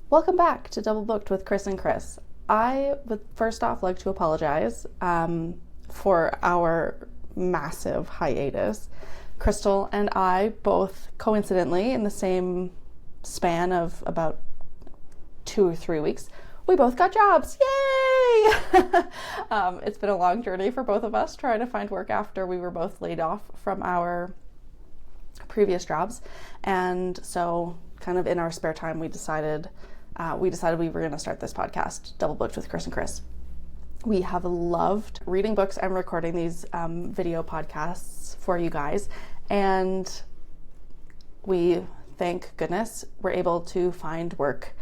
Welcome back to Double Booked with Chris and Chris. I would first off like to apologize for our massive hiatus. Crystal and I both coincidentally in the same span of about 2 or 3 weeks, we both got jobs. Yay! It's been a long journey for both of us trying to find work after we were both laid off from our previous jobs. And so kind of in our spare time, we decided we were going to start this podcast, Double Booked with Chris and Chris. We have loved reading books and recording these video podcasts for you guys. And we, thank goodness, were able to find work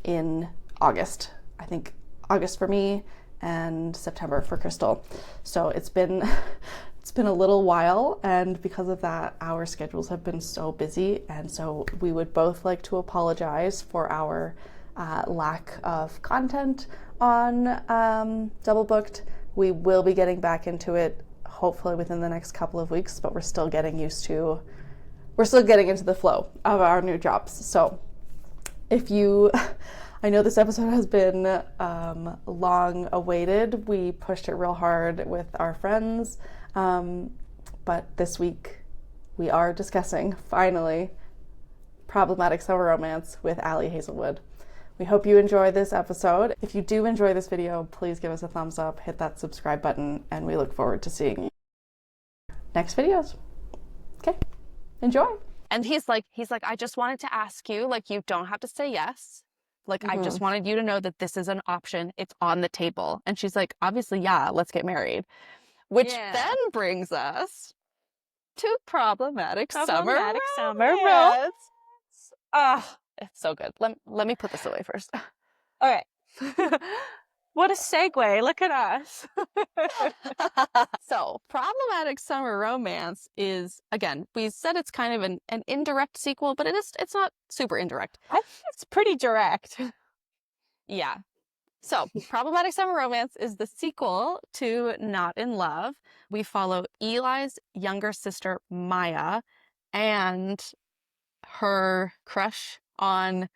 in August. I think August for me and September for Crystal. So it's been a little while, and because of that, our schedules have been so busy, and so we would both like to apologize for our lack of content on Double Booked. We will be getting back into it hopefully within the next couple of weeks, but we're still getting into the flow of our new jobs. So I know this episode has been long awaited. We pushed it real hard with our friends. But this week we are discussing, finally, Problematic Summer Romance with Hazelwood. We hope you enjoy this episode. If you do enjoy this video, please give us a thumbs up, hit that subscribe button, and we look forward to seeing you next videos. Okay, enjoy. And he's like, I just wanted to ask you, like, you don't have to say yes. Like, I just wanted you to know that this is an option. It's on the table. And she's like, obviously, yeah, let's get married. Which then brings us to Problematic Summer Romance. Oh, it's so good. Let me put this away first. All right. What a segue. Look at us. So, Problematic Summer Romance is, again, we said it's kind of an indirect sequel, but it's not super indirect. I think it's pretty direct. Yeah. So, Problematic Summer Romance is the sequel to Not in Love. We follow Eli's younger sister, Maya, and her crush on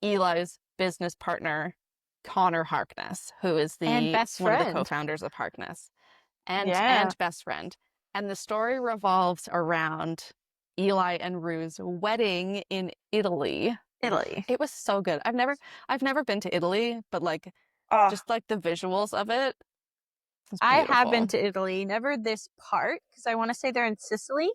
Eli's business partner, Connor Harkness, who is one of the co-founders of Harkness, and best friend. And the story revolves around Eli and Rue's wedding in Italy. It was so good. I've never been to Italy, but just like the visuals of it. I have been to Italy, never this part, because I want to say they're in Sicily.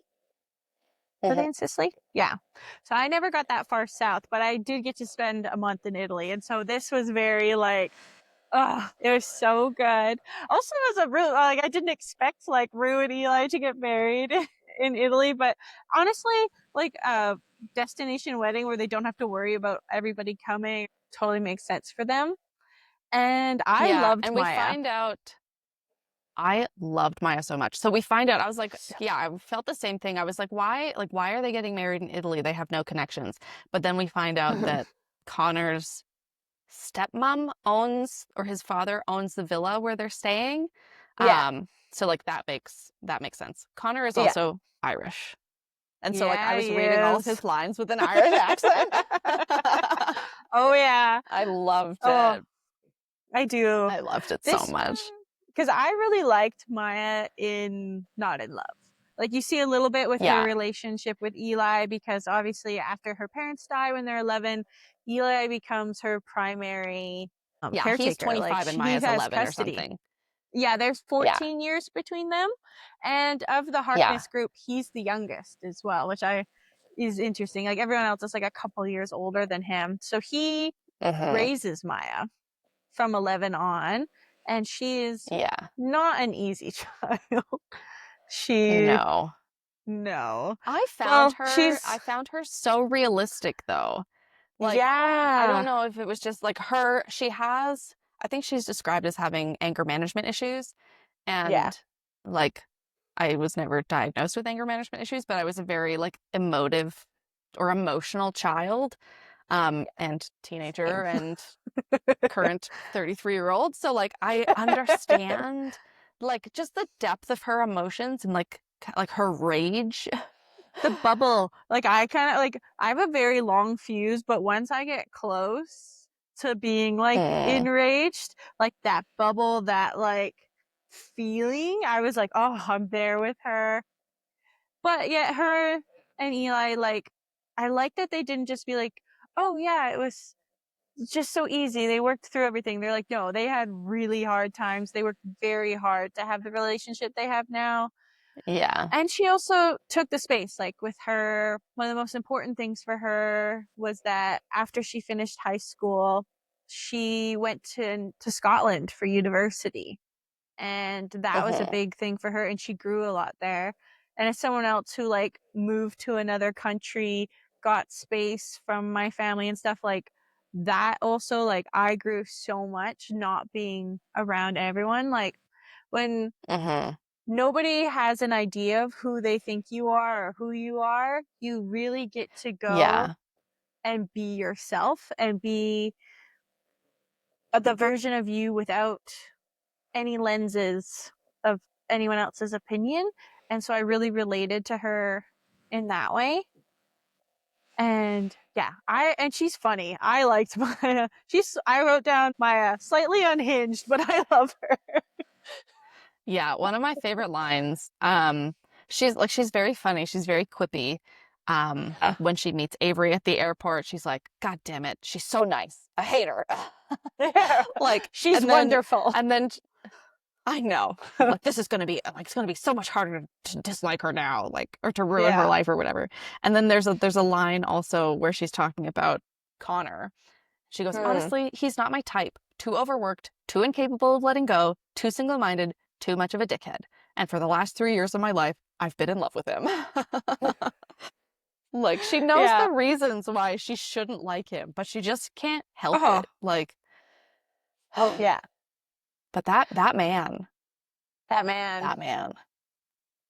Are they in Sicily? Yeah. So I never got that far south, but I did get to spend a month in Italy. And so this was very it was so good. Also, it was a real, I didn't expect Rue and Eli to get married in Italy, but honestly, destination wedding where they don't have to worry about everybody coming totally makes sense for them. And I loved Maya. And we find out, I loved Maya so much. So we find out, I was like, yeah, I felt the same thing. I was like, why are they getting married in Italy? They have no connections. But then we find out that Connor's stepmom his father owns the villa where they're staying. Yeah. So that makes sense. Connor is also Irish. And so I was reading all of his lines with an Irish accent. Oh yeah. I loved it. I do. I loved it so much. Because I really liked Maya in Not in Love. You see a little bit with her relationship with Eli, because obviously after her parents die when they're 11, Eli becomes her primary caretaker. He's 25 and Maya's 11 custody. Or something. Yeah, there's 14 years between them. And of the Harkness group, he's the youngest as well, which is interesting. Everyone else is a couple years older than him. So he raises Maya from 11 on. And she is not an easy child. No. I found her so realistic though. I don't know if it was just her. I think she's described as having anger management issues. And I was never diagnosed with anger management issues, but I was a very emotive or emotional child. And teenager and current 33-year-old. So I understand just the depth of her emotions and her rage The bubble, like I kind of like I have a very long fuse, but once I get close to being like Mm, enraged, like that bubble, that like feeling, I was like, oh, I'm there with her. But yet her and Eli, like, I like that they didn't just be like, oh yeah, it was just so easy. They worked through everything. They're like, no, they had really hard times. They worked very hard to have the relationship they have now. yeah. And she also took the space. Like with her, one of the most important things for her was that after she finished high school, she went to Scotland for university. And that was a Hmm. big thing for her. And she grew a lot there. And as someone else who like moved to another country, got space from my family and stuff, like that also, like I grew so much not being around everyone. Like when Hmm. nobody has an idea of who they think you are or who you are, you really get to go Yeah. and be yourself and be the version of you without any lenses of anyone else's opinion. And so I really related to her in that way. And yeah, and she's funny. I liked Maya. I wrote down Maya slightly unhinged, but I love her. Yeah, one of my favorite lines, she's very funny, she's very quippy. When she meets Avery at the airport, she's like, God damn it, she's so nice. I hate her. Yeah. Like, She's wonderful. and then I know, like this is gonna be like it's gonna be so much harder to dislike her now, like or to ruin her Yeah. life or whatever. And then there's a line also where she's talking about Connor. She goes, Hmm. honestly, he's not my type. Too overworked, too incapable of letting go, too single-minded, too much of a dickhead. And for the last 3 years of my life, I've been in love with him. Like, she knows Yeah. the reasons why she shouldn't like him, but she just can't help Oh, it. Like, but yeah. that man, That man. that man.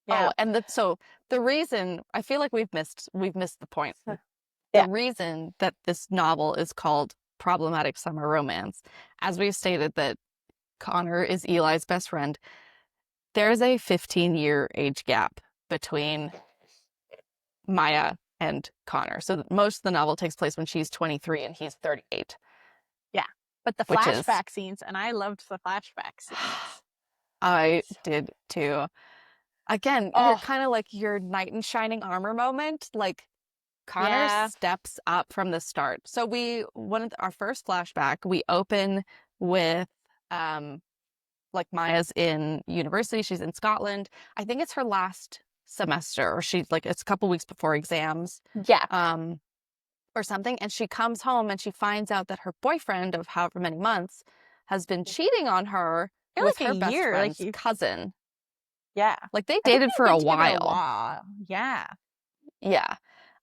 Yeah. Oh, and so the reason I feel like we've missed the point. The Yeah. reason that this novel is called Problematic Summer Romance, as we've stated that Connor is Eli's best friend, there's a 15-year age gap between Maya and Connor. So most of the novel takes place when she's 23 and he's 38, Yeah. But the which is, flashback scenes, and I loved the flashback scenes. I did too. Again, you're Oh, kind of like your knight in shining armor moment. Like Connor yeah. steps up from the start. So our first flashback, we open with um like Maya's in university. She's in Scotland. I think it's her last semester, or she's like it's a couple weeks before exams, Yeah. um, or something. And she comes home and she finds out that her boyfriend of however many months has been cheating on her I feel with like a her best year. Like friend's you. cousin. Yeah. Like they I think dated they've for been a together a while. while. Yeah. Yeah.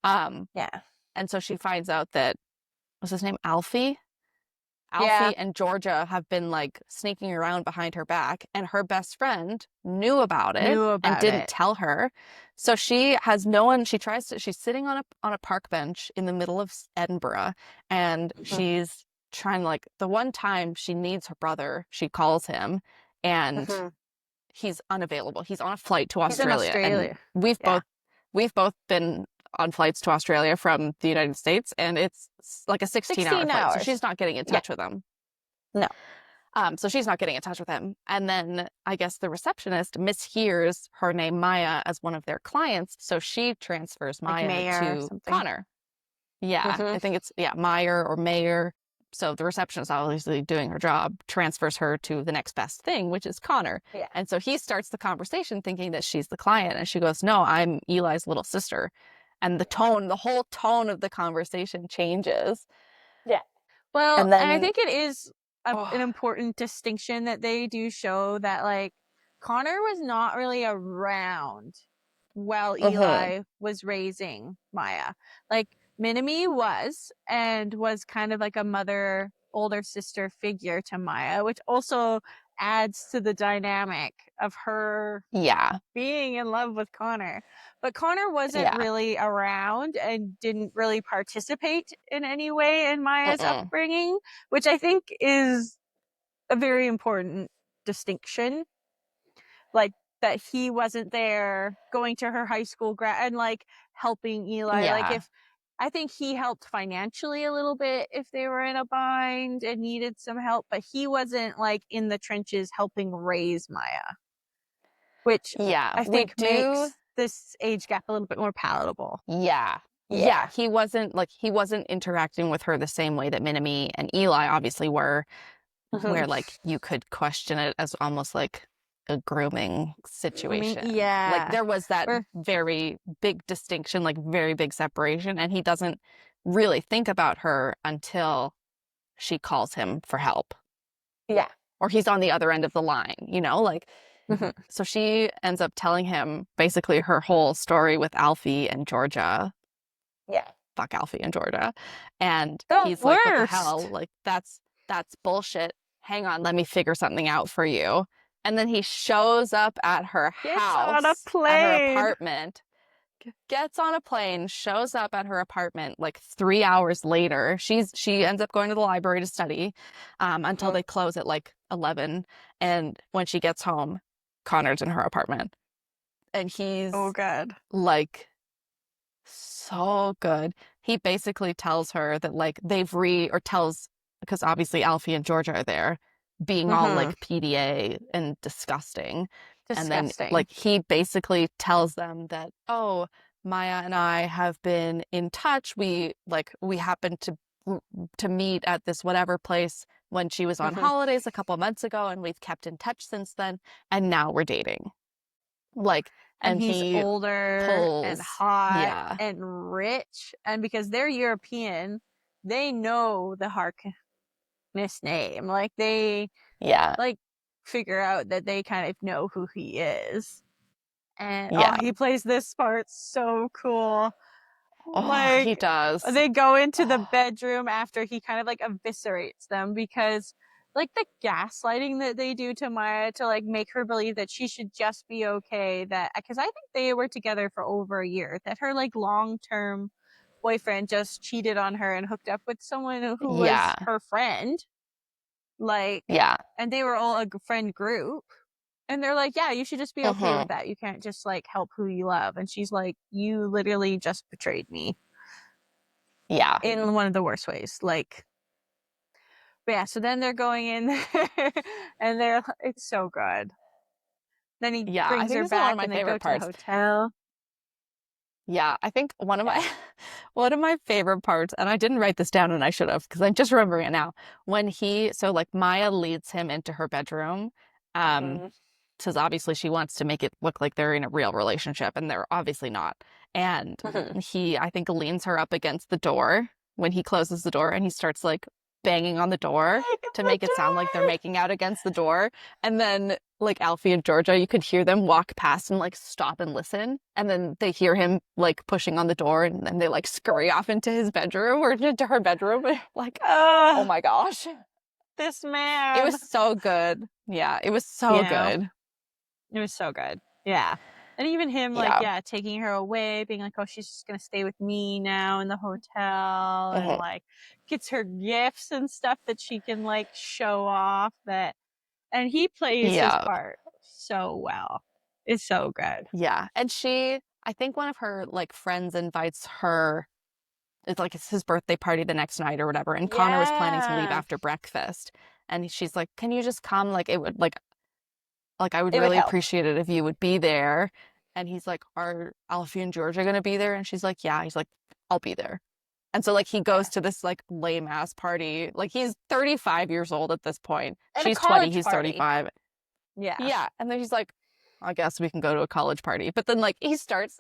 Um, Yeah. and so she finds out that was his name Alfie? Yeah. Alfie and Georgia have been like sneaking around behind her back, and her best friend knew about it Knew and about didn't it. tell her. So she has no one. She's sitting on a park bench in the middle of Edinburgh, and she's trying like the one time she needs her brother, she calls him, and Mhm. he's unavailable. He's on a flight to He's in Australia, and Australia. we've Yeah. both we've both been on flights to Australia from the United States, and it's like a 16-hour 16 flight. So she's hours. not getting in Yeah. touch with him. No. So she's not getting in touch with him. And then I guess the receptionist mishears her name Maya as one of their clients. So she transfers Like Maya mayor or to something. Connor. Yeah, Hmm. I think it's, yeah, Meyer or Mayor. So the receptionist, obviously doing her job, transfers her to the next best thing, which is Connor. Yeah. And so he starts the conversation thinking that she's the client. And she goes, no, I'm Eli's little sister. And the whole tone of the conversation changes. Yeah. Well, And and I then, think it is oh, an important distinction that they do show that like Connor was not really around while mhm, Eli was raising Maya. Like Minami was and was kind of like a mother, older sister figure to Maya, which also adds to the dynamic of her yeah, being in love with Connor. But Connor wasn't yeah, really around and didn't really participate in any way in Maya's mm-mm, upbringing, which I think is a very important distinction. Like that he wasn't there going to her high school and like helping Eli. Like Yeah. if I think he helped financially a little bit if they were in a bind and needed some help, but he wasn't like in the trenches helping raise Maya, which Yeah. I We think do. makes this age gap a little bit more palatable. Yeah. Yeah. Yeah. He wasn't interacting with her the same way that Minami and Eli obviously were, Mhm. where like you could question it as almost like a grooming I mean, situation. Like yeah. there was that Or very big distinction, like very big separation, and he doesn't really think about her until she calls him for help yeah. or he's on the other end of the line, you know, like Mhm. so she ends up telling him basically her whole story with Alfie and Georgia. Yeah. Fuck Alfie and Georgia. And The he's like, what the hell? worst. Like that's bullshit. Hang on, let me figure something out for you. And then he shows up at her Gets on a house, at her plane. apartment, gets on a plane, shows up at her apartment like 3 hours later. She ends up going to the library to study until Mhm. they close at like 11. And when she gets home, Connor's in her apartment. And Oh he's god. like so good. He basically tells her that like or tells, because obviously Alfie and Georgia are there, being all Mhm. like PDA and disgusting. And then Disgusting. like he basically tells them that, oh, Maya and I have been in touch. We happened to meet at this whatever place when she was on Mhm. holidays a couple months ago, and we've kept in touch since then, and now we're dating. Like, And and he's he older and pulls, hot yeah. and rich, and because they're European, they know the Harkness name. Like they Yeah. like figure out that they kind of know who he is. And oh, Yeah. he plays this part so cool. Oh, he Like does. they go into the bedroom after he kind of like eviscerates them because like the gaslighting that they do to Maya to like make her believe that she should just be okay, that because I think they were together for over a year, that her like long-term boyfriend just cheated on her and hooked up with someone who was Yeah. her friend, like, Yeah. and they were all a friend group. And they're like, yeah, you should just be okay with Hmm. that. You can't just like help who you love. And she's like, you literally just betrayed me Yeah. in one of the worst ways. Like, but yeah, so then they're going in there and it's so good. Then he Yeah. I brings think her this is one of back my and they go favorite to the parts. hotel. Yeah. I think one of Yeah. my one of my favorite parts, and I didn't write this down and I should have, because I'm just remembering it now. When so like Maya leads him into her bedroom, um, Mm-hmm. because obviously she wants to make it look like they're in a real relationship, and they're obviously not. And Mm-hmm. he, I think, leans her up against the door when he closes the door, and he starts like banging on the door to The make it sound like they're door! making out against the door. And then like Alfie and Georgia, you could hear them walk past and like stop and listen. And then they hear him like pushing on the door, and then they like scurry off into his bedroom or into her bedroom. Like, oh Oh, my gosh. this It man. was so good. Yeah, it was so Yeah. good. It was so good. Yeah. And even him, like, Yeah. yeah, taking her away, being like, oh, she's just going to stay with me now in the hotel, and Mhm. like gets her gifts and stuff that she can like show off. And he plays his Yeah. part so well. It's so good. Yeah. And I think one of her like friends invites her. It's his birthday party the next night or whatever. And Connor was planning to leave Yeah. after breakfast. And she's like, can you just come? Like it would like I would It would really help. appreciate it if you would be there. And he's like, are Alfie and Georgia gonna be there? And she's like, yeah. He's like, I'll be there. And so like he Yeah. goes to this like lame ass party. Like he's 35 years old at this point. And a She's 20, college he's party. 35. Yeah. Yeah. And then he's like, I guess we can go to a college party. But then like he starts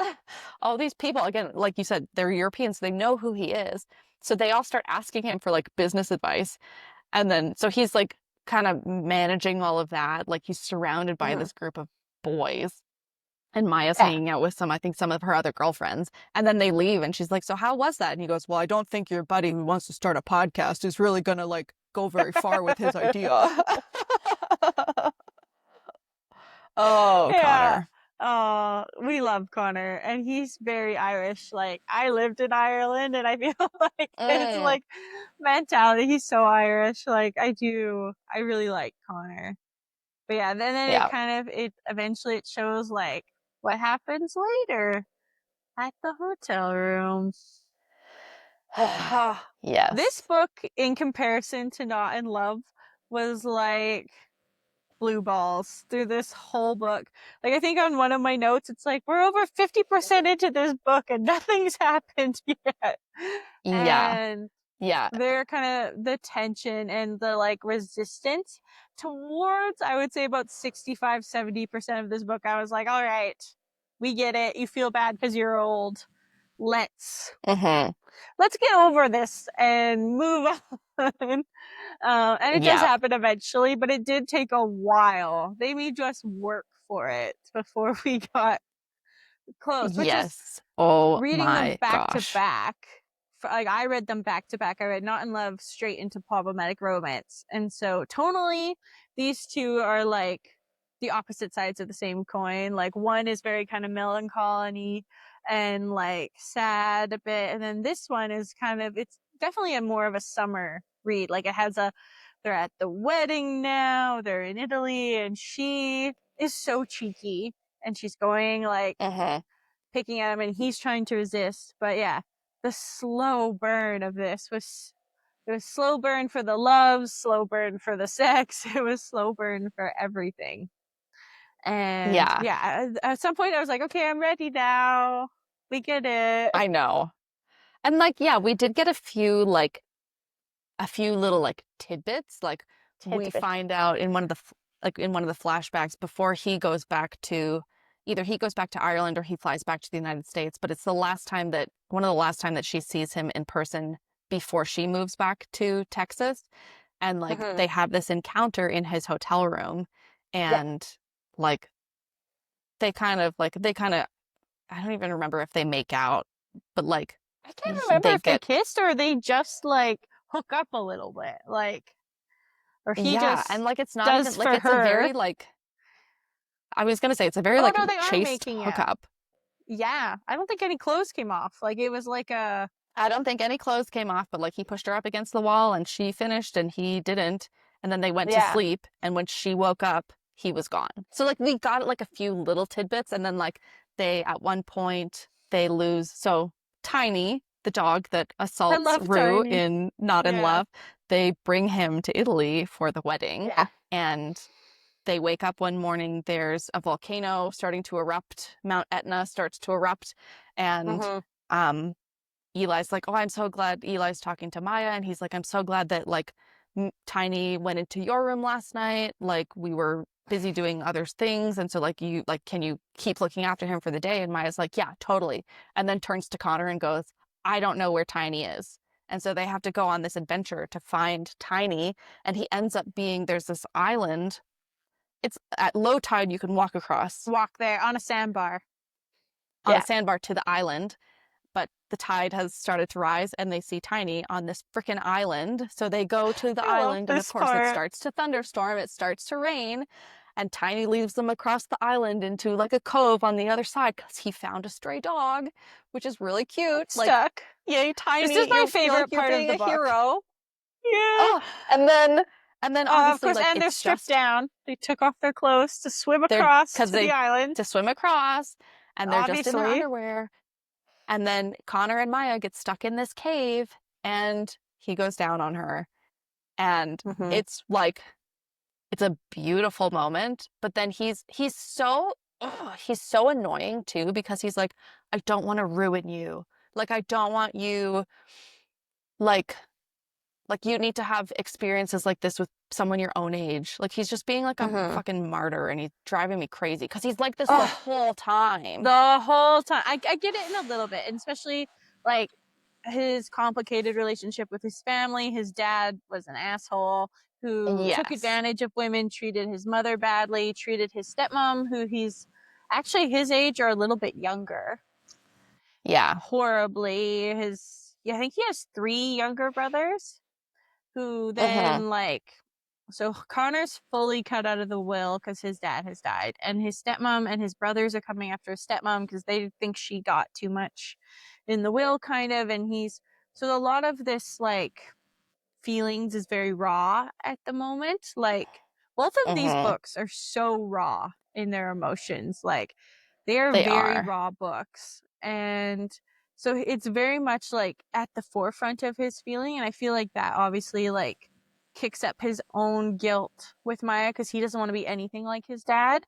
all these people, again, like you said, they're Europeans, they know who he is. So they all start asking him for like business advice. And then so he's like kind of managing all of that. Like he's surrounded by Mhm. this group of boys. And Maya's Yeah. hanging out with I think some of her other girlfriends. And then they leave and she's like, so how was that? And he goes, well, I don't think your buddy who wants to start a podcast is really gonna like go very far with his idea. Oh, Yeah. Connor. Oh, we love Connor, and he's very Irish. Like I lived in Ireland, and I feel like his Mm, like mentality. He's so Irish. Like I do. I really like Connor. But yeah, then it yeah. kind of it eventually it shows like what happens later. At the hotel room. This Yes. book, in comparison to Not in Love, was like blue balls through this whole book. Like, I think on one of my notes, it's like, we're over 50% into this book and nothing's happened yet. Yeah. And Yeah. they're kind of the tension and the like resistance towards, I would say about 65-70% of this book. I was like, all right, we get it. You feel bad because you're old. Let's Mm-hmm. let's get over this and move on. And it does Yeah. happen eventually, but it did take a while. They made us work for it before we got close, which is Yes. Oh reading them my back to gosh. back. Like, I read them back to back. I read Not in Love straight into Problematic Romance. And so tonally, these two are like the opposite sides of the same coin. Like, one is very kind of melancholy and like sad a bit. And then this one is kind of, it's definitely a more of a summer read. Like, it has a, they're at the wedding now, they're in Italy, and she is so cheeky. And she's going like, Mm-hmm. picking at him, and he's trying to resist. But yeah, the slow burn of this was, it was slow burn for the love, slow burn for the sex, it was slow burn for everything. And Yeah. yeah, at some point I was like, okay, I'm ready now. We get it. I know. And like, yeah, we did get a few little like tidbits. Like we Tidbit. find out in one of the in one of the flashbacks before he goes back to either he goes back to Ireland or he flies back to the United States, but it's the last time that one of the last time that she sees him in person before she moves back to Texas. And like Mm-hmm. they have this encounter in his hotel room Yeah. and like they kind of I don't even remember if they make out, but like I can't remember they if they get kissed or they just like hook up a little bit. Like, or he yeah, just and like it's not even does like for it's a her. very like I was gonna say it's a very Oh like no, they are chaste making out. hookup. Yeah, I don't think any clothes came off. Like, it was like a, I don't think any clothes came off, but like he pushed her up against the wall and she finished and he didn't. And then they went to yeah. sleep. And when she woke up, he was gone. So like we got like a few little tidbits. And then like they, at one point, they lose. So Tiny, the dog that I assaults love Rue Tiny. in Not in Yeah. Love, they bring him to Italy for the wedding. Yeah. And they wake up one morning, there's a volcano starting to erupt. Mount Etna starts to erupt. And Mm-hmm. um, Eli's like, oh, I'm so glad Eli's talking to Maya. And he's like, I'm so glad that like Tiny went into your room last night. Like we were busy doing other things. And so like you like, can you keep looking after him for the day? And Maya's like, yeah, totally. And then turns to Connor and goes, I don't know where Tiny is. And so they have to go on this adventure to find Tiny. And he ends up being, there's this island. It's at low tide, you can walk across Walk there on a sandbar. on a Yeah. sandbar to the island, but the tide has started to rise and they see Tiny on this freaking island. So they go to the I love island and of this course it part. starts to thunderstorm, it starts to rain, and Tiny leaves them across the island into like a cove on the other side because he found a stray dog, which is really cute. Like, Stuck. yay, This is Tiny, my you're feel like favorite you're part of being the a book. hero. Yeah. Oh, and then Of obviously course, like and they're it's stripped just down. They took off their clothes to swim they're across because to the they island. to swim across and they're just in their Obviously. underwear. And then Connor and Maya get stuck in this cave and he goes down on her. And Mm-hmm. it's like it's a beautiful moment, but then he's so annoying too because he's like, I don't want to ruin you. Like I don't want you like you need to have experiences like this with someone your own age. Like he's just being like a Mm-hmm. fucking martyr and he's driving me crazy because he's like this the Oh, whole time. the whole time. I get it in a little bit, and especially like his complicated relationship with his family. His dad was an asshole who took Yes. advantage of women, treated his mother badly, treated his stepmom, who he's actually his age or a little bit younger, Yeah. horribly. I think he has 3 younger brothers who Mm-hmm. then like, so Connor's fully cut out of the will because his dad has died, and his stepmom and his brothers are coming after his stepmom because they think she got too much in the will, kind of. And so a lot of this like feelings is very raw at the moment. Like, both of these Mm-hmm. books are so raw in their emotions. Like, they are They very are. raw books. And so it's very much like at the forefront of his feeling. And I feel like that obviously like kicks up his own guilt with Maya because he doesn't want to be anything like his dad.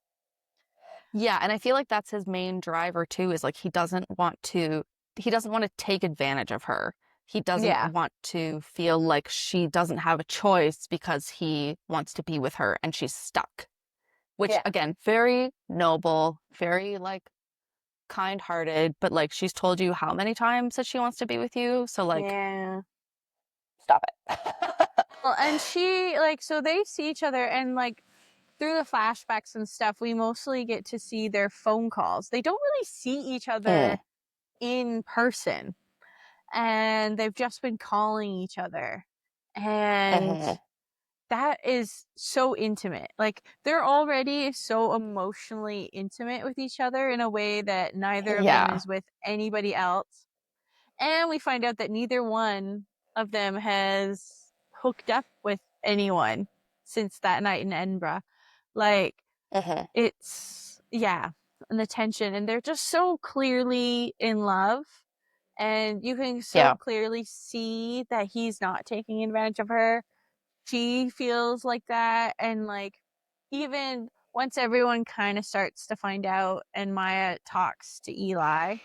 Yeah, and I feel like that's his main driver too, is like he doesn't want to take advantage of her. He doesn't Yeah. want to feel like she doesn't have a choice because he wants to be with her and she's stuck. Which Yeah. again, very noble, very like kind-hearted, but like she's told you how many times that she wants to be with you, so like Yeah. stop it. Well, and she like so they see each other and like through the flashbacks and stuff, we mostly get to see their phone calls. They don't really see each other in person, and they've just been calling each other. And that is so intimate. Like they're already so emotionally intimate with each other in a way that neither of them Yeah. is with anybody else. And we find out that neither one of them has hooked up with anyone since that night in Edinburgh. Like it's yeah, an attention, and they're just so clearly in love, and you can so Yeah. clearly see that he's not taking advantage of her. She feels like that, and like even once everyone kind of starts to find out and Maya talks to Eli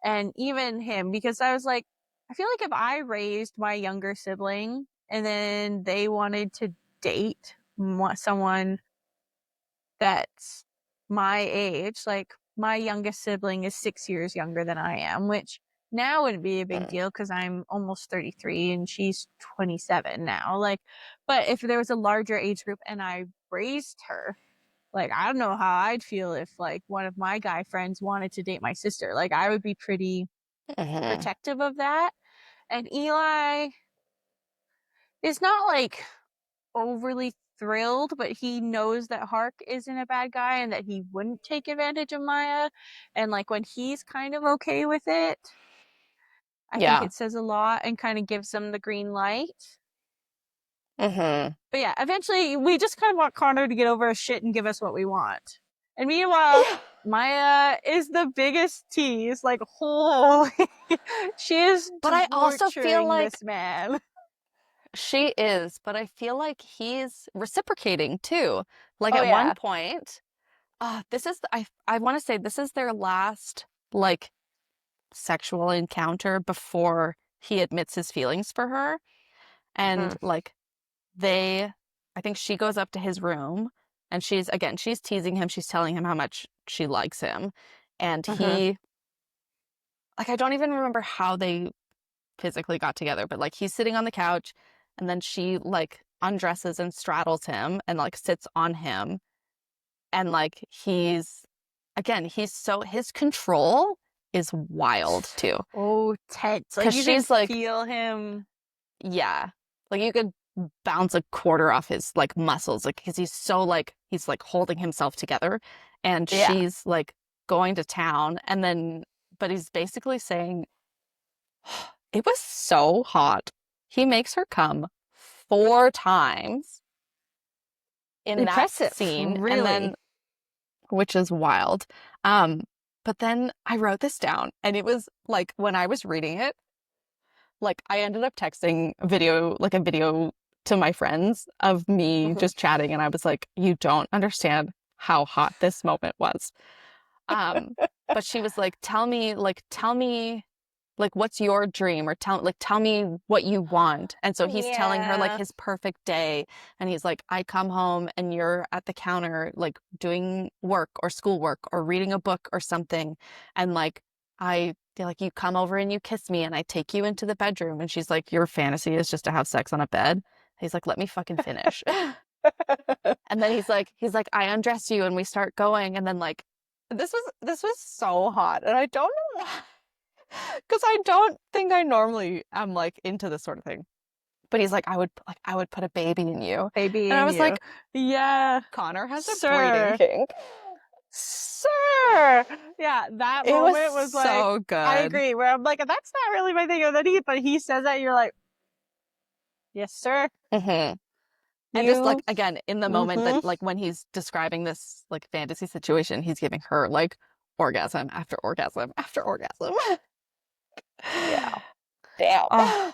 and even him, because I was like, I feel like if I raised my younger sibling and then they wanted to date someone that's my age, like my youngest sibling is 6 years younger than I am, which now wouldn't be a big deal because I'm almost 33 and she's 27 now. Like, but if there was a larger age group and I raised her, like, I don't know how I'd feel if like one of my guy friends wanted to date my sister. Like, I would be pretty protective of that. And Eli is not like overly thrilled, but he knows that Hark isn't a bad guy and that he wouldn't take advantage of Maya. And like when he's kind of okay with it, I think Yeah. it says a lot and kind of gives them the green light. But yeah, eventually we just kind of want Connor to get over his shit and give us what we want. And meanwhile, Maya is the biggest tease. Like, holy, she is But I also feel torturing like this man. she is, but I feel like he's reciprocating too. Like Oh at one yeah. point, this is I want to say this is their last like sexual encounter before he admits his feelings for her. And like they I think she goes up to his room and she's teasing him, she's telling him how much she likes him. And he like I don't even remember how they physically got together, but like he's sitting on the couch and then she like undresses and straddles him and like sits on him. And like he's so his control is wild too. Oh, tense. Like Because you can she's like, feel him. yeah, like you could bounce a quarter off his like muscles, like because he's like holding himself together, and Yeah. she's like going to town, and then but he's basically saying it was so hot. He makes her come 4 times in that Impressive. scene, and Really. then which is wild. Um, but then I wrote this down, and it was like when I was reading it, like I ended up texting a video to my friends of me just chatting, and I was like, "You don't understand how hot this moment was." Um, but she was like, tell me like what's your dream, or tell me what you want. And so he's telling her like Yeah. his perfect day, and he's like, I come home and you're at the counter like doing work or schoolwork or reading a book or something, and like I like you come over and you kiss me and I take you into the bedroom, and she's like, your fantasy is just to have sex on a bed. He's like, let me fucking finish. And then he's like I undress you and we start going, and then like this was so hot, and I don't know why. Because I don't think I normally am like into this sort of thing. But he's like, I would put a baby in you. Baby And I in was you. like, Yeah. Connor has a breeding Sir. kink. Sir. Yeah, that It was moment was like, so good. I agree. Where I'm like, that's not really my thing. But he says that, you're like, yes, sir. And just like You. again in the moment that like when he's describing this like fantasy situation, he's giving her like orgasm after orgasm after orgasm. Yeah. Damn. Oh,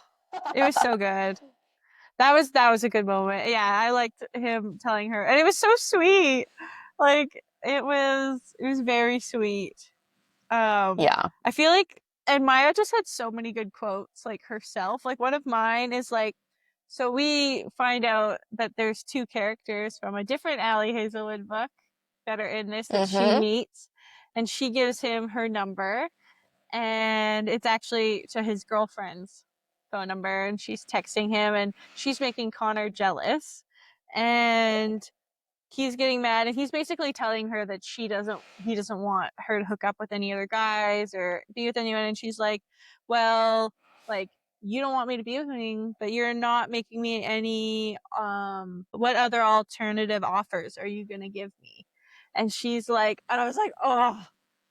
it was so good. That was a good moment. Yeah, I liked him telling her, and it was so sweet. Like it was very sweet. Yeah. I feel like, and Maya just had so many good quotes, like herself. Like one of mine is like, so we find out that there's two characters from a different Allie Hazelwood book that are in this that she Mm-hmm. meets, and she gives him her number, and it's actually to his girlfriend's phone number, and she's texting him, and she's making Connor jealous, and he's getting mad, and he's basically telling her that he doesn't want her to hook up with any other guys or be with anyone, and she's like, well, like, you don't want me to be with me, but you're not making me any what other alternative offers are you gonna give me? And she's like, and I was like, oh,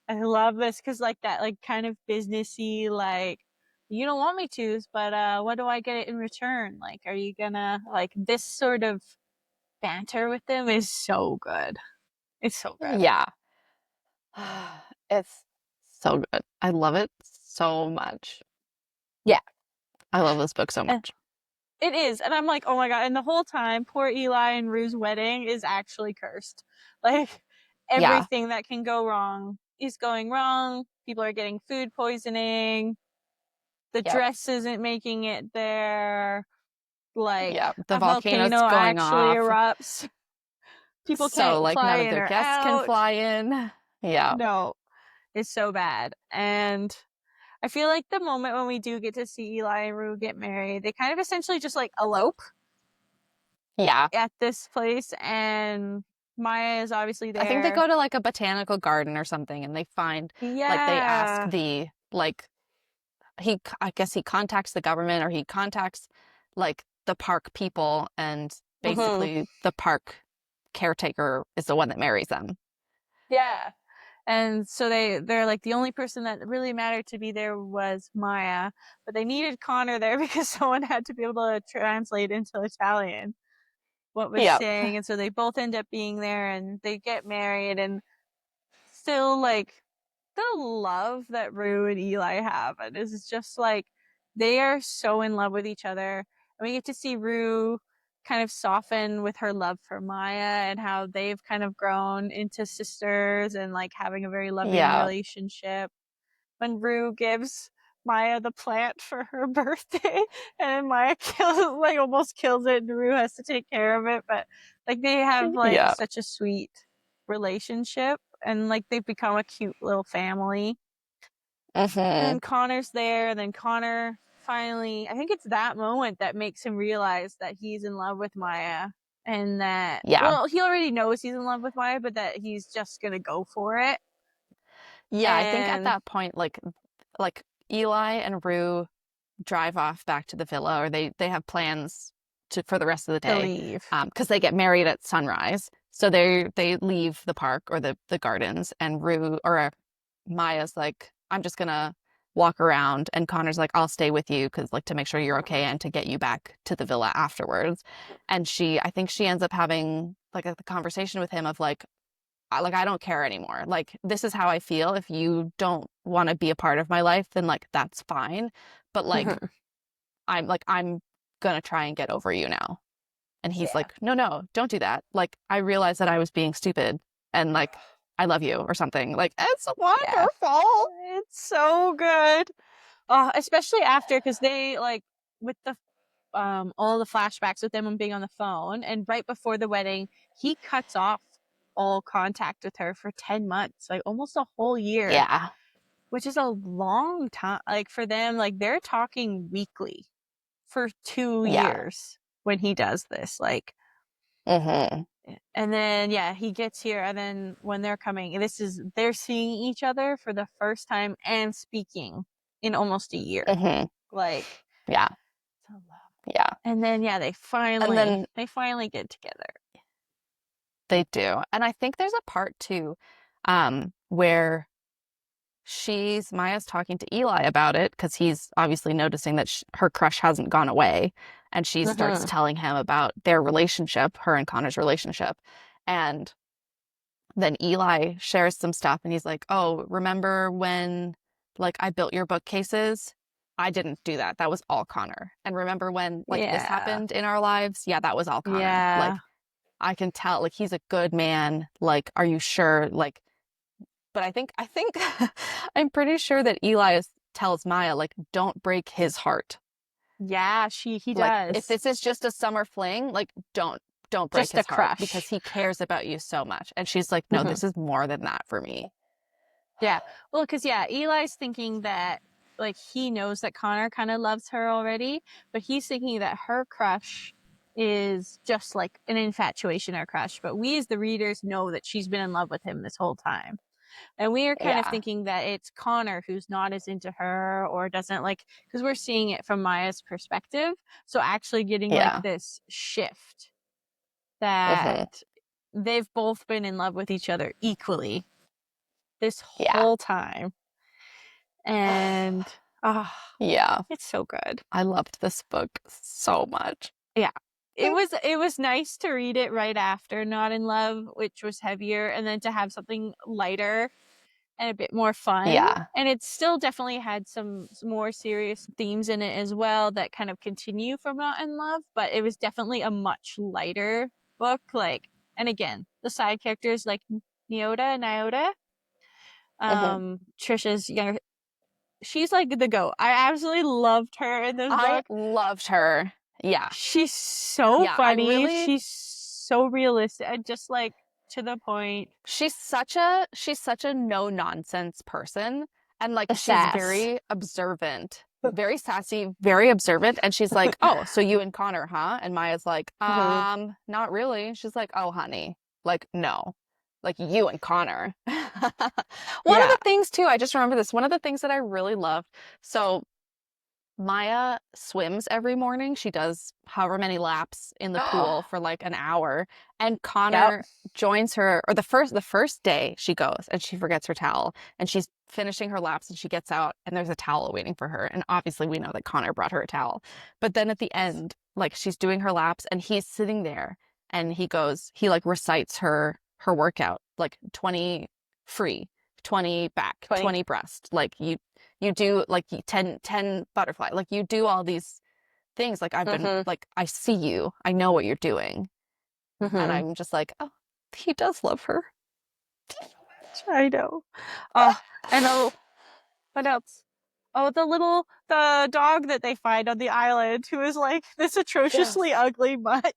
I love this, because like that, like kind of businessy, like, you don't want me to, but what do I get in return? Like, are you gonna, like, this sort of banter with them is so good. It's so good. Yeah. It's so good. I love it so much. Yeah. I love this book so And much. it is. And I'm like, oh my God. And the whole time, poor Eli and Rue's wedding is actually cursed. Like, Yeah. everything that can go wrong is going wrong. People are getting food poisoning. The Yep. dress isn't making it there. Like, Yeah. The a volcano's volcano going actually off. erupts. People So can't like fly none of in their or guests can out. fly in. Yeah. No, it's so bad. And I feel like the moment when we do get to see Eli and Rue get married, they kind of essentially just like elope Yeah. at this place, and Maya is obviously I think they there. go to like a botanical garden or something and they find like they ask Yeah. the like I guess he contacts the government or he contacts like the park people and Hmm. basically the park caretaker is the one that marries them. Yeah. And so they're like the only person that really mattered to be there was Maya, but they needed Connor there because someone had to be able to translate into Italian what was Yep. saying, and so they both end up being there, and they get married, and still like the love that Rue and Eli have, and it's just like they are so in love with each other. And we get to see Rue kind of soften with her love for Maya and how they've kind of grown into sisters and like having a very loving Yeah. relationship. When Rue gives Maya the plant for her birthday, and Maya kills, like, almost kills it, and Rue has to take care of it, but like they have like Yeah. such a sweet relationship, and like they've become a cute little family. And Hmm. then Connor's there, and then Connor finally, I think it's that moment that makes him realize that he's in love with Maya, and that, Yeah. well, he already knows he's in love with Maya, but that he's just gonna go for it. Yeah, I think at And that point like Eli and Rue drive off back to the villa or they have plans for the rest of the to day leave. because they get married at sunrise. So they leave the park or the gardens and Rue or Maya's like, I'm just gonna walk around and Connor's like, I'll stay with you because like to make sure you're okay and to get you back to the villa afterwards. And I think she ends up having like a conversation with him of like, I don't care anymore. Like this is how I feel. If you don't want to be a part of my life, then like that's fine. But like I'm gonna try and get over you now. And he's Yeah. like, no, don't do that. Like I realized that I was being stupid and like I love you or something. Like it's Yeah. wonderful. It's so good. Especially after, because they like with the all the flashbacks with them being on the phone, and right before the wedding, he cuts off all contact with her for 10 months, like almost a whole year, Yeah. which is a long time. Like for them, like they're talking weekly for two Yeah. years when he does this. Like, Hmm. and then yeah, he gets here, and then when they're coming, they're seeing each other for the first time and speaking in almost a year. Hmm. Like, Yeah. so love. Yeah. And then yeah, And then they finally get together. they do. And I think there's a part too, where Maya's talking to Eli about it because he's obviously noticing that her crush hasn't gone away. And she starts Mm-hmm. telling him about their relationship, her and Connor's relationship. And then Eli shares some stuff and he's like, oh, remember when like I built your bookcases? I didn't do that. That was all Connor. And remember when like this Yeah. happened in our lives? Yeah, that was all Connor. Yeah. Like I can tell like he's a good man. Like, are you sure? Like, but I think I'm pretty sure that tells Maya like don't break his heart. Yeah, he Like if does. this is just a summer fling, like don't break Just a his heart because crush. he cares about you so much. And she's like, no, Mhm. this is more than that for me. Yeah. Well, because yeah, Eli's thinking that like he knows that Connor kind of loves her already, but he's thinking that her crush is just like an infatuation or crush. But we as the readers know that she's been in love with him this whole time. And we are kind of Yeah. thinking that it's Connor who's not as into her or doesn't like, because we're seeing it from Maya's perspective. So actually getting like Yeah. this shift that Hmm. they've both been in love with each other equally this Yeah. whole time. And ah, Yeah. it's so good. I loved this book so much. Yeah. It was nice to read it right after Not in Love, which was heavier, and then to have something lighter and a bit more fun. Yeah. And it still definitely had some more serious themes in it as well that kind of continue from Not in Love, but it was definitely a much lighter book. Like, and again, the side characters like Nyota, Hmm. Trisha's younger, she's like the goat. I absolutely loved her in this I book. loved her. Yeah. She's so Yeah. funny. She's so realistic and just like to the point. She's such a no nonsense person. And like A she's sass. very observant, very sassy, very observant. And she's like, oh, so you and Connor, huh? And Maya's like, Mhm. not really. She's like, oh, honey, like, no, like you and Connor. One of Yeah. the things too, I just remember this, one of the things that I really loved. So Maya swims every morning. She does however many laps in the pool for like an hour. And Yep. Connor joins her, or the first day she goes and she forgets her towel and she's finishing her laps and she gets out and there's a towel waiting for her. And obviously we know that Connor brought her a towel. But then at the end, like she's doing her laps and he's sitting there and he like recites her workout, like 20 free, 20 back, 20. 20 breast. Like you do like 10 butterfly, like you do all these things, like I've been Mhm. like I see you, I know what you're doing. And Mhm. I'm just like, oh, he does love her. I know. Oh, and what else? Oh, the dog that they find on the island who is like this atrociously ugly mutt.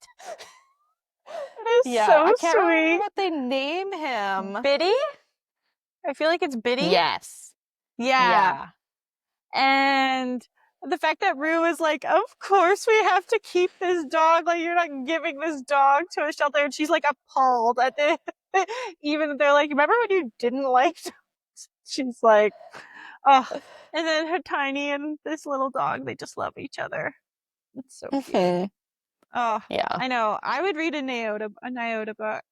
It is Yeah, so I can't remember sweet. what they name him. Biddy? I feel like it's Biddy. Yes. Yeah. Yeah. And the fact that Rue is like, of course we have to keep this dog. Like, you're not giving this dog to a shelter. And she's like appalled at the, even they're like, remember when you didn't like dogs? She's like, oh. And then her Tiny and this little dog, they just love each other. It's so cute. Mhm. Oh, Yeah. I know. I would read a Nyota book.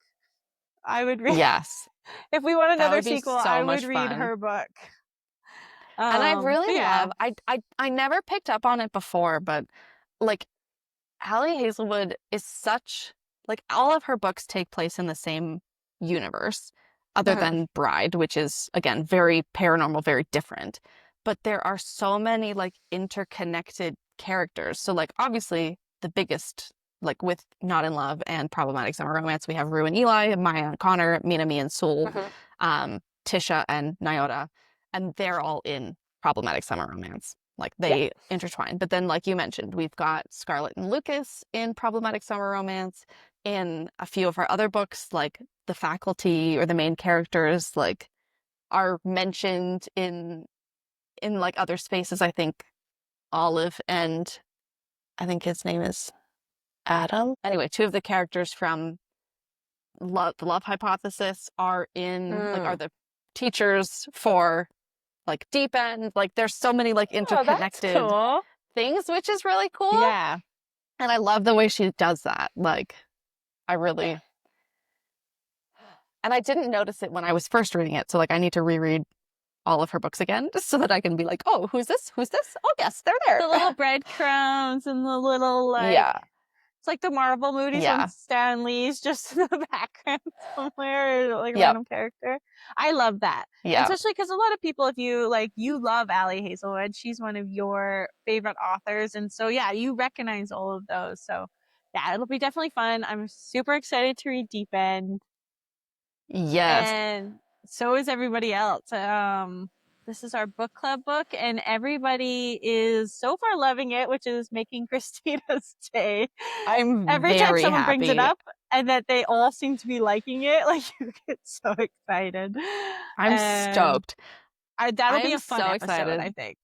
I would read, Yes. if we want That another would be sequel, so I would much read fun. her book. And I But really yeah. love I never picked up on it before, but like Allie Hazelwood is such like all of her books take place in the same universe, other Mhm. than Bride, which is again very paranormal, very different. But there are so many like interconnected characters. So like obviously the biggest like with Not in Love and Problematic Summer Romance, we have Rue and Eli, Maya and Connor, Minami and Soul, Mhm. Tisha and Nyota, and they're all in Problematic Summer Romance. Like Yeah. they intertwine. But then, like you mentioned, we've got Scarlett and Lucas in Problematic Summer Romance. In a few of our other books, like the faculty or the main characters, like are mentioned in like other spaces. I think Olive and I think his name is Adam. Anyway, two of the characters from the Love Hypothesis are in like are Mm. the teachers for like Deep End. Like there's so many like Oh, that's interconnected cool. things, which is really cool. Yeah. And I love the way she does that. Like I really and I didn't notice it when I was first reading it. So like I need to reread all of her books again just so that I can be like, oh, who's this? Who's this? Oh yes, they're The there. little breadcrumbs and the little like Yeah. It's like the Marvel movies when Yeah. Stan Lee's just in the background somewhere, or like a Yep. random character. I love that. And Yeah. especially because a lot of people, if you like, you love Allie Hazelwood, she's one of your favorite authors. And so, yeah, you recognize all of those. So, yeah, it'll be definitely fun. I'm super excited to read Deep End. Yes. And so is everybody else. This is our book club book, and everybody is so far loving it, which is making Christina's day. I'm Every time very someone brings it happy. up, and that they all seem to be liking it, like you get so excited. I'm And stoked. that'll be I'm a fun so episode, excited. I think.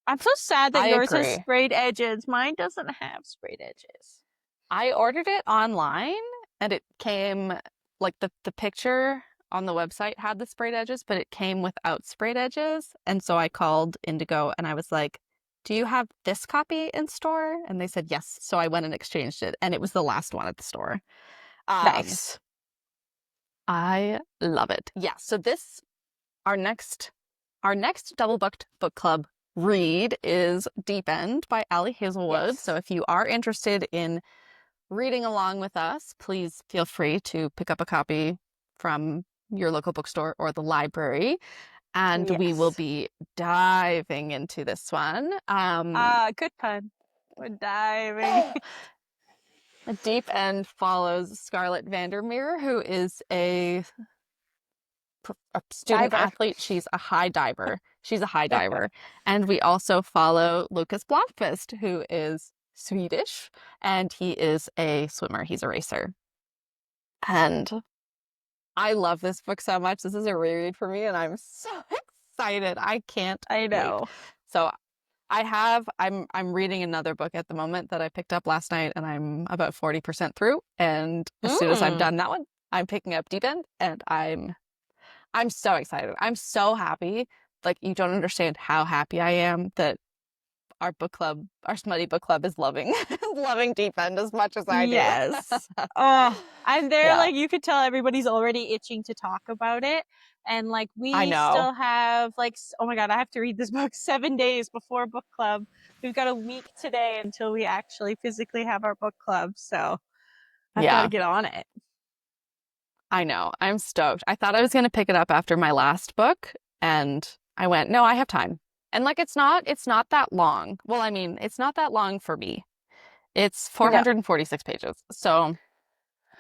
I'm so sad that I yours has agree. sprayed edges. Mine doesn't have sprayed edges. I ordered it online and it came like the picture on the website had the sprayed edges, but it came without sprayed edges. And so I called Indigo and I was like, "Do you have this copy in store?" And they said yes. So I went and exchanged it, and it was the last one at the store. Nice. I love it. Yeah. So this our next double booked book club read is Deep End by Allie Hazelwood. Yes. So if you are interested in reading along with us, please feel free to pick up a copy from your local bookstore or the library, and we will Yes. be diving into this one. Good pun. We're diving. Deep End follows Scarlett Vandermeer, who is a student Diver. athlete. She's a high diver. And we also follow Lucas Blomqvist, who is Swedish, and he is a swimmer. He's a racer. And I love this book so much. This is a reread for me, and I'm so excited. I can't I know. wait. So I'm reading another book at the moment that I picked up last night, and I'm about 40% through. And as soon as I'm done that one, I'm picking up Deep End, and I'm so excited. I'm so happy. Like, you don't understand how happy I am that our book club, our smutty book club, is loving Deep End as much as I do. Yes. Oh, and they're Yeah. like, you could tell everybody's already itching to talk about it. And like, I we know. still have like, oh my God, I have to read this book 7 days before book club. We've got a week today until we actually physically have our book club. So I've got to get on it. I know. I'm stoked. I thought I was going to pick it up after my last book, and I went, no, I have time. And like, it's not that long. Well, I mean, it's not that long for me. It's 446 pages. So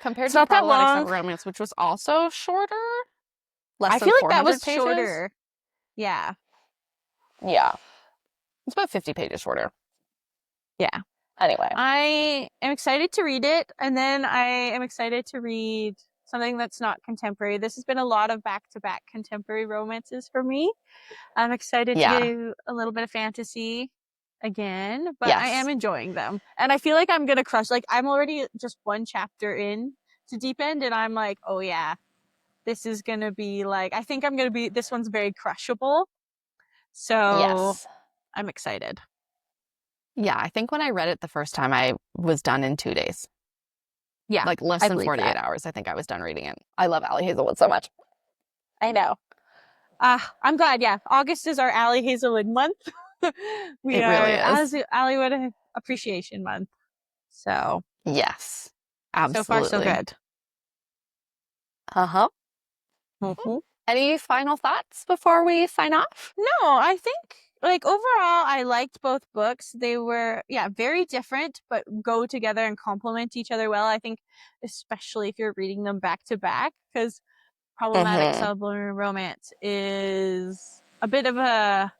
compared It's to not that Problematic long. Summer Romance, which was also shorter, less I than feel like that 400 was pages. shorter. Yeah. Yeah. It's about 50 pages shorter. Yeah. Anyway. I am excited to read it, and then I am excited to read something that's not contemporary. This has been a lot of back-to-back contemporary romances for me. I'm excited to do a little bit of fantasy again, but I am enjoying them. And I feel like I'm going to crush. Like, I'm already just one chapter in to Deep End, and I'm like, oh yeah, this is going to be like, I think I'm going to be, this one's very crushable. So I'm excited. Yeah, I think when I read it the first time, I was done in 2 days. Yeah. Like less than 48 hours, I think I was done reading it. I love Allie Hazelwood so much. I know. I'm glad. Yeah. August is our Allie Hazelwood month. It really is. Allie Appreciation Month. So. Yes. Absolutely. So far, so good. Uh-huh. Mm-hmm. Any final thoughts before we sign off? No, I think like overall, I liked both books. They were, very different, but go together and complement each other well. I think, especially if you're reading them back to back, because Problematic Summer Romance is a bit of a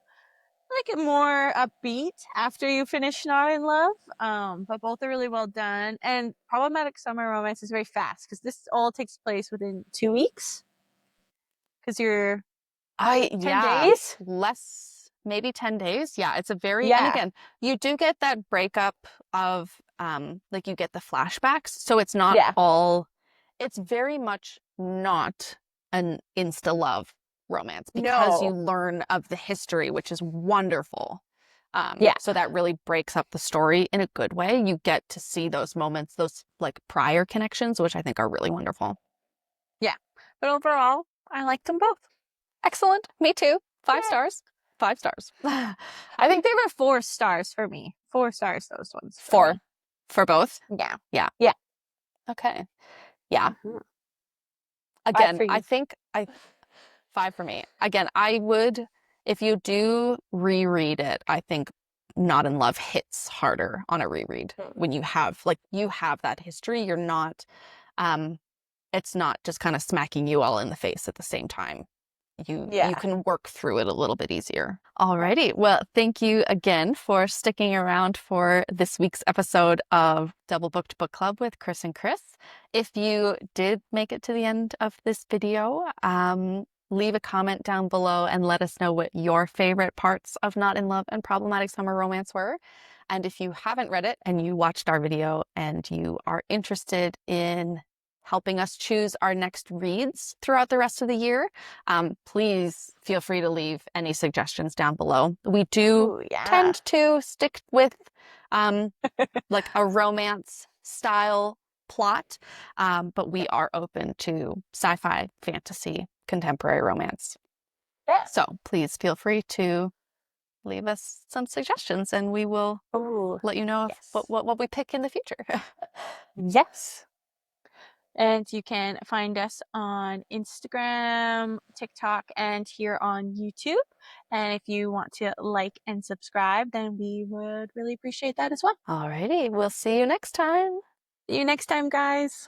more upbeat after you finish Not in Love. But both are really well done. And Problematic Summer Romance is very fast because this all takes place within 2 weeks. Because you're 10 days? Less, maybe 10 days. Yeah, it's a very, and again, you do get that breakup of, like you get the flashbacks. So it's not all, it's very much not an insta-love romance because you learn of the history, which is wonderful. So that really breaks up the story in a good way. You get to see those moments, those like prior connections, which I think are really wonderful. Yeah. But overall, I liked them both. Excellent. Me too. 5 stars. 5 stars. I think they were 4 stars for me. 4 stars, those ones. 4. For both? Yeah. Yeah. Yeah. Okay. Yeah. Mhm. Again, for you. I think 5 for me. Again, I would, if you do reread it, I think Not in Love hits harder on a reread when you have that history. You're not, it's not just kind of smacking you all in the face at the same time. You Yeah. can work through it a little bit easier. Alrighty. Well, thank you again for sticking around for this week's episode of Double Booked Book Club with Chris and Chris. If you did make it to the end of this video, leave a comment down below and let us know what your favorite parts of Not in Love and Problematic Summer Romance were. And if you haven't read it and you watched our video and you are interested in helping us choose our next reads throughout the rest of the year, please feel free to leave any suggestions down below. We do tend to stick with like a romance style plot, but we are open to sci-fi, fantasy, contemporary romance. Yeah. So please feel free to leave us some suggestions and we will let you know what we pick in the future. Yes. And you can find us on Instagram, TikTok, and here on YouTube. And if you want to like and subscribe, then we would really appreciate that as well. Alrighty, we'll see you next time. See you next time, guys.